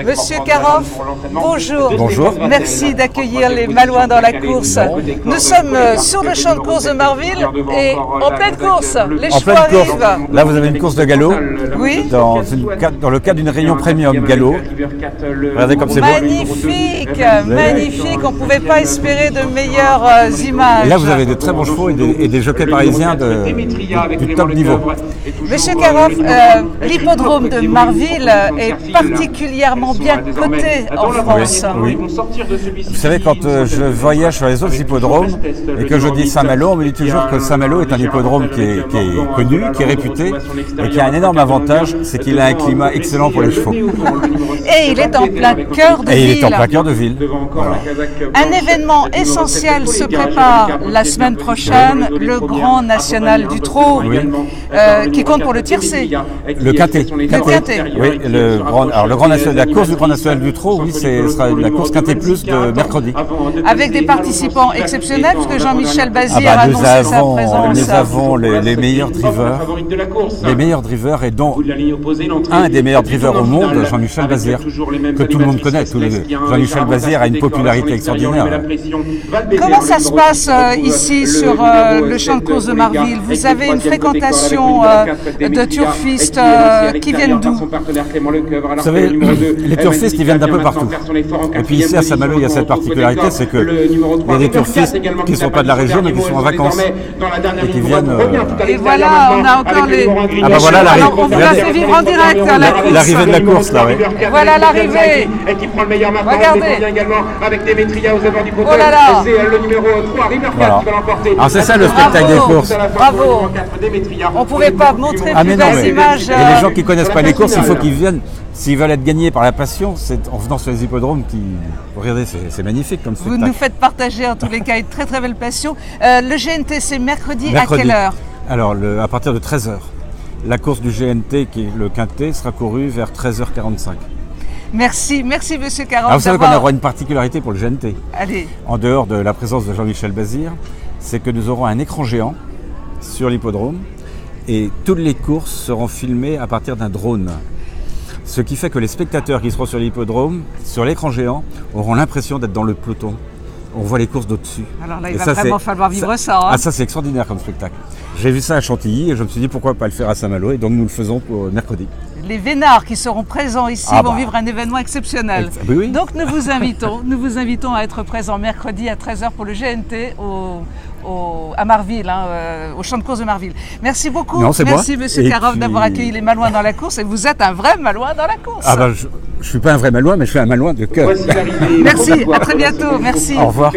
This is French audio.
Monsieur Karoff, bonjour. Bonjour. Merci d'accueillir les Malouins dans la course. Nous sommes sur le champ de course de Marville et en pleine course. Les chevaux arrivent. Là, vous avez une course de galop. Oui. Dans le cadre d'une réunion premium galop. Regardez comme c'est beau. Magnifique, magnifique. On ne pouvait pas espérer de meilleures images. Là, vous avez de très bons chevaux et des jockeys parisiens du top niveau. Monsieur Karoff, l'hippodrome de Marville est particulièrement bien coté en France. Oui. Vous savez, quand je voyage sur les autres hippodromes et que je dis Saint-Malo, on me dit toujours que Saint-Malo est un hippodrome qui est connu, qui est réputé et qui a un énorme avantage, c'est qu'il a un climat excellent pour les chevaux. Et il est en plein cœur de ville. Et il est en plein cœur de ville. Voilà. Un événement essentiel se prépare la semaine prochaine, le Grand National du Trot, qui compte pour le tiercé. Le quintet. Le quintet. Oui, la course du Grand National du Trot, oui, ce sera la course Quintet Plus de mercredi. Avec des participants exceptionnels, puisque Jean-Michel Bazir a annoncé sa présence. Nous avons les meilleurs drivers, et dont un des meilleurs drivers au monde, Jean-Michel Bazir, que tout le monde connaît. Jean-Michel Bazir a une popularité extraordinaire. Comment ça se passe ici sur le champ de course de Marville? Vous avez une fréquentation de turfistes qui viennent d'où? Vous savez, les turfistes, ils viennent d'un peu partout. Et puis ici à Saint-Malo, il y a cette particularité, c'est qu'il y a des turfistes qui ne sont pas de la région, mais qui sont en vacances. Et qui viennent... Et voilà, on a encore les... Ah ben voilà l'arrivée. On vous a fait vivre en direct la course. L'arrivée de la course, là, oui. Et voilà l'arrivée. Regardez. Oh là là. Voilà. Alors c'est ça le spectacle des courses. Bravo. On ne pouvait pas montrer plus belles images. Et les gens qui ne connaissent pas les courses, il faut qu'ils viennent. S'ils veulent être gagnés par la passion, c'est en venant sur les hippodromes regardez, c'est magnifique comme spectacle. Vous nous faites partager en tous les cas une très très belle passion. Le GNT, c'est mercredi à quelle heure? Alors, à partir de 13h. La course du GNT, qui est le quintet, sera courue vers 13h45. Merci Monsieur Karoff. Alors vous savez qu'on aura une particularité pour le GNT. Allez. En dehors de la présence de Jean-Michel Bazir, c'est que nous aurons un écran géant sur l'hippodrome et toutes les courses seront filmées à partir d'un drone. Ce qui fait que les spectateurs qui seront sur l'hippodrome, sur l'écran géant, auront l'impression d'être dans le peloton. On voit les courses d'au-dessus. Alors là, il va vraiment falloir vivre ça. Hein. Ah, ça, c'est extraordinaire comme spectacle. J'ai vu ça à Chantilly et je me suis dit pourquoi pas le faire à Saint-Malo, et donc nous le faisons pour mercredi. Les Vénards qui seront présents ici vont vivre un événement exceptionnel. Oui. Donc nous vous invitons à être présents mercredi à 13h pour le GNT à Marville, au champ de course de Marville. Merci beaucoup. Merci Monsieur Karoff d'avoir accueilli les Malouins dans la course, et vous êtes un vrai Malouin dans la course. Ah ben, je ne suis pas un vrai Malouin, mais je suis un Malouin de cœur. Merci, à très bientôt. Merci. Au revoir.